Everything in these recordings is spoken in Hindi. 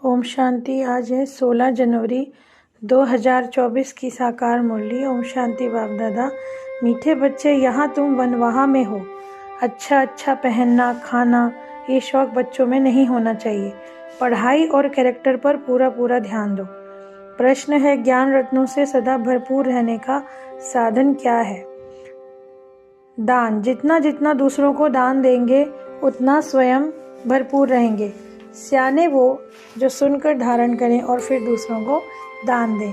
ओम शांति। आज है 16 जनवरी 2024 की साकार मुरली। ओम शांति। बाप दादा, मीठे बच्चे, यहाँ तुम वनवाहा में हो। अच्छा अच्छा पहनना, खाना, ये शौक बच्चों में नहीं होना चाहिए। पढ़ाई और कैरेक्टर पर पूरा पूरा ध्यान दो। प्रश्न है, ज्ञान रत्नों से सदा भरपूर रहने का साधन क्या है? दान। जितना जितना दूसरों को दान देंगे उतना स्वयं भरपूर रहेंगे। सियाने वो जो सुनकर धारण करें और फिर दूसरों को दान दें।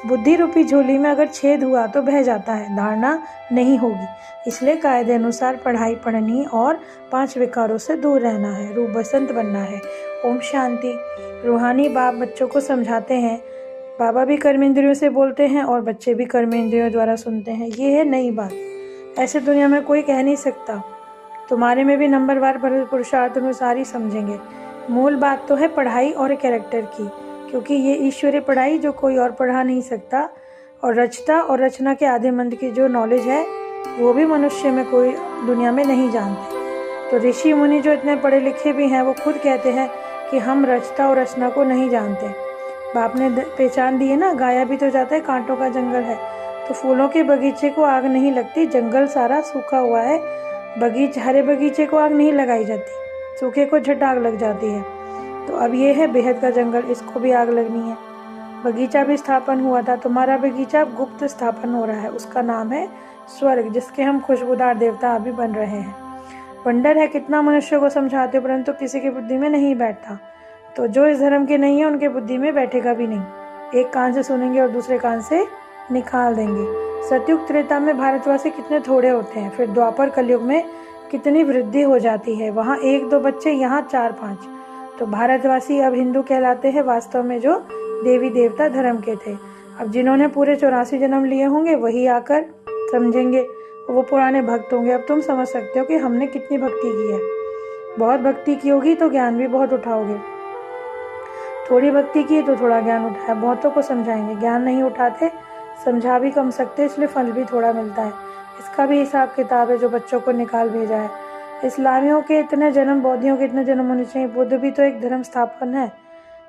बुद्धि रूपी झोली में अगर छेद हुआ तो बह जाता है, धारणा नहीं होगी। इसलिए कायदे अनुसार पढ़ाई पढ़नी और 5 विकारों से दूर रहना है, रूप बसंत बनना है। ओम शांति। रूहानी बाप बच्चों को समझाते हैं। बाबा भी कर्मेंद्रियों से बोलते हैं और बच्चे भी कर्मेंद्रियों द्वारा सुनते हैं। ये है नई बात, ऐसे दुनिया में कोई कह नहीं सकता। तुम्हारे में भी नंबरवार पुरुषार्थ अनुसार ही समझेंगे। मूल बात तो है पढ़ाई और कैरेक्टर की, क्योंकि ये ईश्वरीय पढ़ाई जो कोई और पढ़ा नहीं सकता, और रचता और रचना के आधे मंद की जो नॉलेज है वो भी मनुष्य में कोई दुनिया में नहीं जानते। तो ऋषि मुनि जो इतने पढ़े लिखे भी हैं वो खुद कहते हैं कि हम रचता और रचना को नहीं जानते। बाप ने पहचान दी है ना, गाया भी तो जाता है, कांटों का जंगल है। तो फूलों के बगीचे को आग नहीं लगती, जंगल सारा सूखा हुआ है। हरे बगीचे को आग नहीं लगाई जाती, सूखे को झट आग लग जाती है। तो अब ये है बेहद का जंगल, इसको भी आग लगनी है। बगीचा भी स्थापन हुआ था, तुम्हारा बगीचा गुप्त स्थापन हो रहा है, उसका नाम है स्वर्ग, जिसके हम खुशबूदार देवता अभी बन रहे हैं। वंडर है कितना मनुष्य को समझाते परंतु किसी की बुद्धि में नहीं बैठता। तो जो इस धर्म के नहीं है उनके बुद्धि में बैठेगा भी नहीं। एक कान से सुनेंगे और दूसरे कान से निकाल देंगे। सतयुग त्रेता में भारतवासी कितने थोड़े होते हैं, फिर द्वापर कलयुग में कितनी वृद्धि हो जाती है। वहाँ 1-2 बच्चे, यहाँ 4-5। तो भारतवासी अब हिंदू कहलाते हैं, वास्तव में जो देवी देवता धर्म के थे। अब जिन्होंने पूरे 84 जन्म लिए होंगे वही आकर समझेंगे, वो पुराने भक्त होंगे। अब तुम समझ सकते हो कि हमने कितनी भक्ति की है। बहुत भक्ति की होगी तो ज्ञान भी बहुत उठाओगे, थोड़ी भक्ति की तो थोड़ा ज्ञान उठाया। बहुतों को समझाएंगे, ज्ञान नहीं उठाते, समझा भी कम सकते, इसलिए फल भी थोड़ा मिलता है। इसका भी हिसाब किताब है जो बच्चों को निकाल भेजा है। इस्लामियों के इतने जन्म, बौद्धियों के इतने जन्म होने चाहिए। बुद्ध भी तो एक धर्म स्थापन है,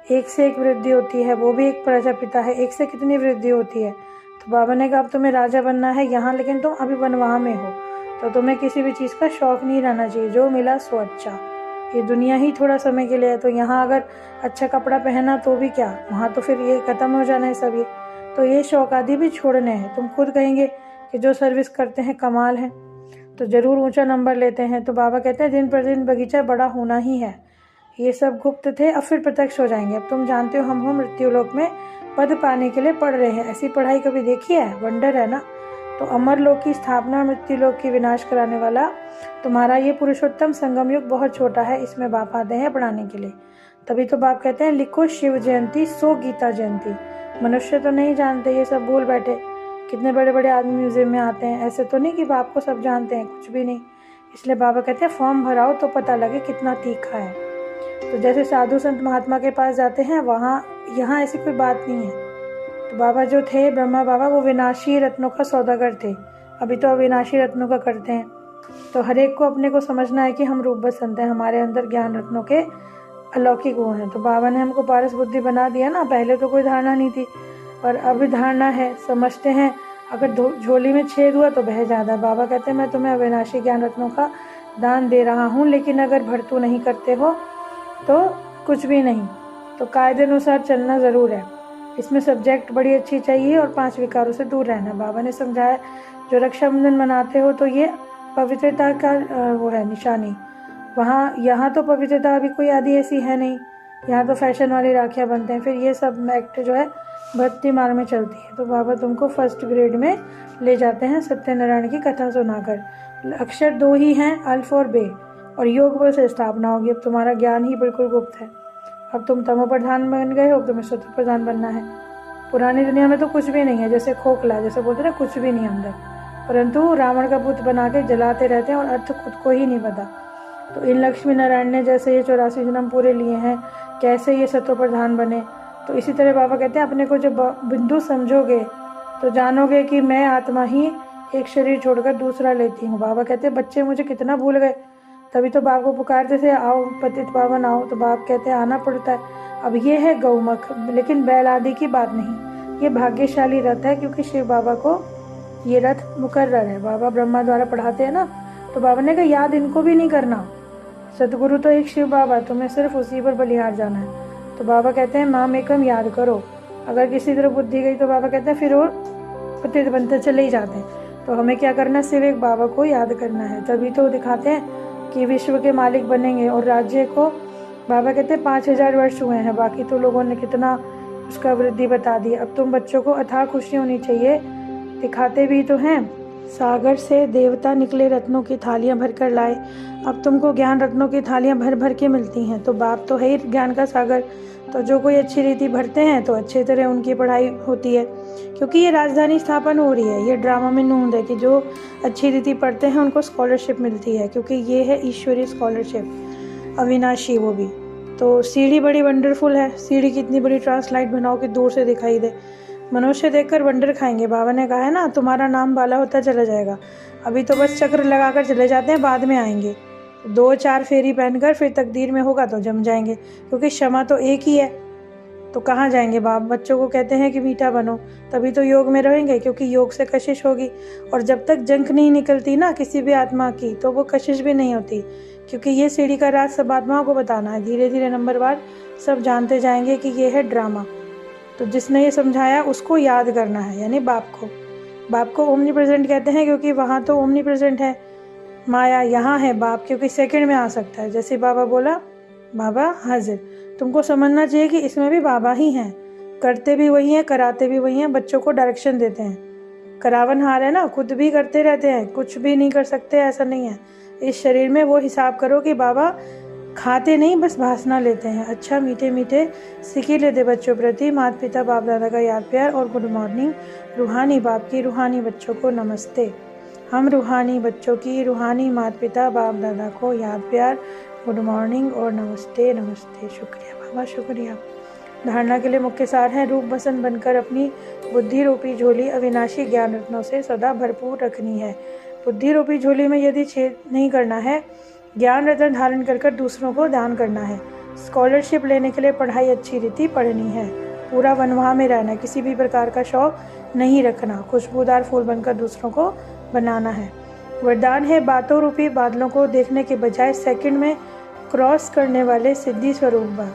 एक से एक वृद्धि होती है, वो भी एक प्रजापिता है, एक से कितनी वृद्धि होती है। तो बाबा ने कहा अब तुम्हें राजा बनना है यहाँ, लेकिन तुम अभी वनवाह में हो, तो तुम्हें किसी भी चीज़ का शौक नहीं रहना चाहिए। जो मिला सो अच्छा। ये दुनिया ही थोड़ा समय के लिए है, तो यहाँ अगर अच्छा कपड़ा पहना तो भी क्या, वहाँ तो फिर ये खत्म हो जाना है सब। ये तो ये शौक आदि भी छोड़ने हैं। तुम खुद कहेंगे कि जो सर्विस करते हैं कमाल है, तो ज़रूर ऊंचा नंबर लेते हैं। तो बाबा कहते हैं दिन पर दिन बगीचा बड़ा होना ही है। ये सब गुप्त थे, अब फिर प्रत्यक्ष हो जाएंगे। अब तुम जानते हो हम मृत्युलोक में पद पाने के लिए पढ़ रहे हैं। ऐसी पढ़ाई कभी देखी है? वंडर है ना। तो अमर लोक की स्थापना, मृत्युलोक की विनाश कराने वाला तुम्हारा ये पुरुषोत्तम संगम युग बहुत छोटा है, इसमें बाप आते हैं पढ़ाने के लिए। तभी तो बाप कहते हैं लिखो शिव जयंती सो गीता जयंती। मनुष्य तो नहीं जानते, ये सब भूल बैठे। कितने बड़े बड़े आदमी म्यूजियम में आते हैं, ऐसे तो नहीं कि बाप को सब जानते हैं, कुछ भी नहीं। इसलिए बाबा कहते हैं फॉर्म भराओ तो पता लगे कितना तीखा है। तो जैसे साधु संत महात्मा के पास जाते हैं, वहाँ यहाँ ऐसी कोई बात नहीं है। तो बाबा जो थे ब्रह्मा बाबा, वो विनाशी रत्नों का सौदागर थे, अभी तो अविनाशी रत्नों का करते हैं। तो हर एक को अपने को समझना है कि हम रूप बसंत हैं, हमारे अंदर ज्ञान रत्नों के अलौकिक गुण हैं। तो बाबा ने हमको पारस बुद्धि बना दिया ना। पहले तो कोई धारणा नहीं थी, पर अभी धारणा है, समझते हैं। अगर झोली में छेद हुआ तो बह जाता है। बाबा कहते हैं मैं तुम्हें अविनाशी ज्ञान रत्नों का दान दे रहा हूँ, लेकिन अगर भरतू नहीं करते हो तो कुछ भी नहीं। तो कायदे अनुसार चलना ज़रूर है। इसमें सब्जेक्ट बड़ी अच्छी चाहिए और 5 विकारों से दूर रहना। बाबा ने समझाया जो रक्षाबंधन मनाते हो तो ये पवित्रता का वो है निशानी। वहाँ यहाँ तो पवित्रता अभी कोई आदि ऐसी है नहीं, यहाँ तो फैशन वाली राखियाँ बनते हैं। फिर ये सब एक्ट जो है भक्ति मार्ग में चलती है। तो बाबा तुमको फर्स्ट ग्रेड में ले जाते हैं सत्यनारायण की कथा सुनाकर। अक्षर 2 ही हैं, अल्फ और बे, और योग बल से स्थापना होगी। अब तुम्हारा ज्ञान ही बिल्कुल गुप्त है। अब तुम तमो प्रधान बन गए हो, तुम्हें सत्व प्रधान बनना है। पुरानी दुनिया में तो कुछ भी नहीं है, जैसे खोखला, जैसे बोलते ना कुछ भी नहीं अंदर, परंतु रावण का पुत बना के जलाते रहते हैं और अर्थ खुद को ही नहीं पता। तो इन लक्ष्मी नारायण ने जैसे ये 84 जन्म पूरे लिए हैं, कैसे ये सत्व प्रधान बने। तो इसी तरह बाबा कहते हैं अपने को जब बिंदु समझोगे तो जानोगे कि मैं आत्मा ही एक शरीर छोड़कर दूसरा लेती हूँ। बाबा कहते हैं बच्चे मुझे कितना भूल गए, तभी तो बाप को पुकारते थे आओ पतित पावन आओ। तो बाप कहते हैं आना पड़ता है। अब ये है गौमख, लेकिन बैल आदि की बात नहीं। ये भाग्यशाली रथ है क्योंकि शिव बाबा को ये रथ मुकर्रर है। बाबा ब्रह्मा द्वारा पढ़ाते हैं ना, तो बाबा ने कहा याद इनको भी नहीं करना, सतगुरु तो एक शिव बाबा, तुम्हें सिर्फ उसी पर बलिहार जाना है। तो बाबा कहते हैं माम एकम याद करो। अगर किसी तरह बुद्धि गई तो बाबा कहते हैं फिर और पतित बनते चले ही जाते हैं। तो हमें क्या करना है, सिर्फ एक बाबा को याद करना है, तभी तो दिखाते हैं कि विश्व के मालिक बनेंगे। और राज्य को बाबा कहते हैं 5000 वर्ष हुए हैं, बाकी तो लोगों ने कितना उसका वृद्धि बता दी। अब तुम बच्चों को अथाह खुशी होनी चाहिए, दिखाते भी तो हैं। सागर से देवता निकले रत्नों की थालियां भरकर लाए। अब तुमको ज्ञान रत्नों की थालियां भर भर के मिलती हैं। तो बाप तो है ही ज्ञान का सागर, तो जो कोई अच्छी रीति भरते हैं तो अच्छे तरह उनकी पढ़ाई होती है। क्योंकि ये राजधानी स्थापन हो रही है, ये ड्रामा में नूंद है कि जो अच्छी रीति पढ़ते हैं उनको स्कॉलरशिप मिलती है, क्योंकि ये है ईश्वरीय स्कॉलरशिप, अविनाशी वो भी। तो सीढ़ी बड़ी वंडरफुल है, सीढ़ी कितनी बड़ी ट्रांसलाइट बनाओ कि दूर से दिखाई दे। मनुष्य देखकर वंडर खाएंगे। बाबा ने कहा है ना, तुम्हारा नाम बाला होता चला जाएगा। अभी तो बस चक्र लगाकर चले जाते हैं, बाद में आएंगे। 2-4 फेरी पहनकर फिर तकदीर में होगा तो जम जाएंगे, क्योंकि क्षमा तो एक ही है। तो कहाँ जाएंगे बाप? बच्चों को कहते हैं कि मीठा बनो, तभी तो योग में रहेंगे, क्योंकि योग से कशिश होगी। और जब तक जंक नहीं निकलती ना किसी भी आत्मा की, तो वो कशिश भी नहीं होती, क्योंकि ये सीढ़ी का राज सब आत्माओं को बताना है। धीरे धीरे नंबरवार सब जानते जाएंगे कि ये है ड्रामा। तो जिसने ये समझाया उसको याद करना है, यानी बाप को। बाप को ओमनी प्रेजेंट कहते हैं, क्योंकि वहाँ तो ओमनी प्रेजेंट है माया, यहाँ है बाप, क्योंकि सेकंड में आ सकता है। जैसे बाबा बोला, बाबा हाजिर। तुमको समझना चाहिए कि इसमें भी बाबा ही हैं, करते भी वही हैं, कराते भी वही हैं, बच्चों को डायरेक्शन देते हैं। करावनहार है ना, खुद भी करते रहते हैं, कुछ भी नहीं कर सकते ऐसा नहीं है। इस शरीर में वो हिसाब करो कि बाबा खाते नहीं, बस भासना लेते हैं। अच्छा मीठे मीठे सिक्के लेते बच्चों प्रति माता पिता बाप दादा का याद प्यार और गुड मॉर्निंग। रूहानी बाप की रूहानी बच्चों को नमस्ते। हम रूहानी बच्चों की रूहानी माता पिता बाप दादा को याद प्यार, गुड मॉर्निंग और नमस्ते नमस्ते। शुक्रिया बाबा, शुक्रिया। धारणा के लिए मुख्य सार है, रूप बसन बनकर अपनी बुद्धि रूपी झोली अविनाशी ज्ञान रत्नों से सदा भरपूर रखनी है। बुद्धि रूपी झोली में यदि छेद नहीं करना है, ज्ञान रत्न धारण कर कर दूसरों को दान करना है। स्कॉलरशिप लेने के लिए पढ़ाई अच्छी रीति पढ़नी है, पूरा वनवाह में रहना है, किसी भी प्रकार का शौक नहीं रखना, खुशबूदार फूल बनकर दूसरों को बनाना है। वरदान है, बातों रूपी बादलों को देखने के बजाय सेकंड में क्रॉस करने वाले सिद्धि स्वरूप बन।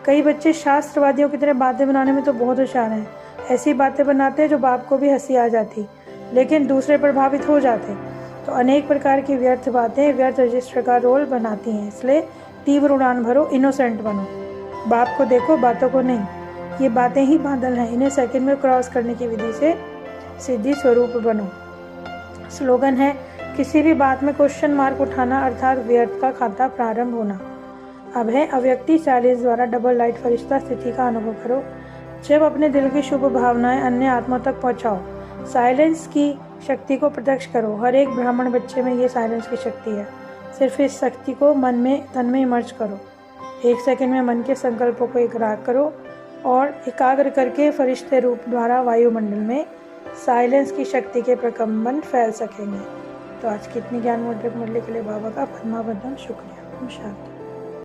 कई बच्चे शास्त्रवादियों की तरह बातें बनाने में तो बहुत होशियार हैं, ऐसी बातें बनाते हैं जो बाप को भी हंसी आ जाती, लेकिन दूसरे प्रभावित हो जाते। तो अनेक प्रकार की व्यर्थ बातें व्यर्थ रजिस्टर का रोल बनाती हैं, इसलिए तीव्र उड़ान भरो, इनोसेंट बनो। बाप को देखो, बातों को नहीं। ये बातें ही बादल हैं, इन्हें सेकंड में क्रॉस करने की विधि से सिद्धि स्वरूप बनो। स्लोगन है, किसी भी बात में क्वेश्चन मार्क उठाना अर्थात व्यर्थ का खाता प्रारंभ होना। अब है अव्यक्ति 40 द्वारा डबल लाइट फरिश्ता स्थिति का अनुभव करो। जब अपने दिल की शुभ भावनाएं अन्य आत्मा तक पहुंचाओ, साइलेंस की शक्ति को प्रत्यक्ष करो। हर एक ब्राह्मण बच्चे में ये साइलेंस की शक्ति है। सिर्फ इस शक्ति को मन में तन में इमर्ज करो। 1 सेकंड में मन के संकल्पों को एकाग्र करो और एकाग्र करके फरिश्ते रूप द्वारा वायुमंडल में साइलेंस की शक्ति के प्रकम्पन फैल सकेंगे। तो आज की इतनी ज्ञान मुद्रित मुरली के लिए बाबा का पद्मावंदन, शुक्रिया। शांति।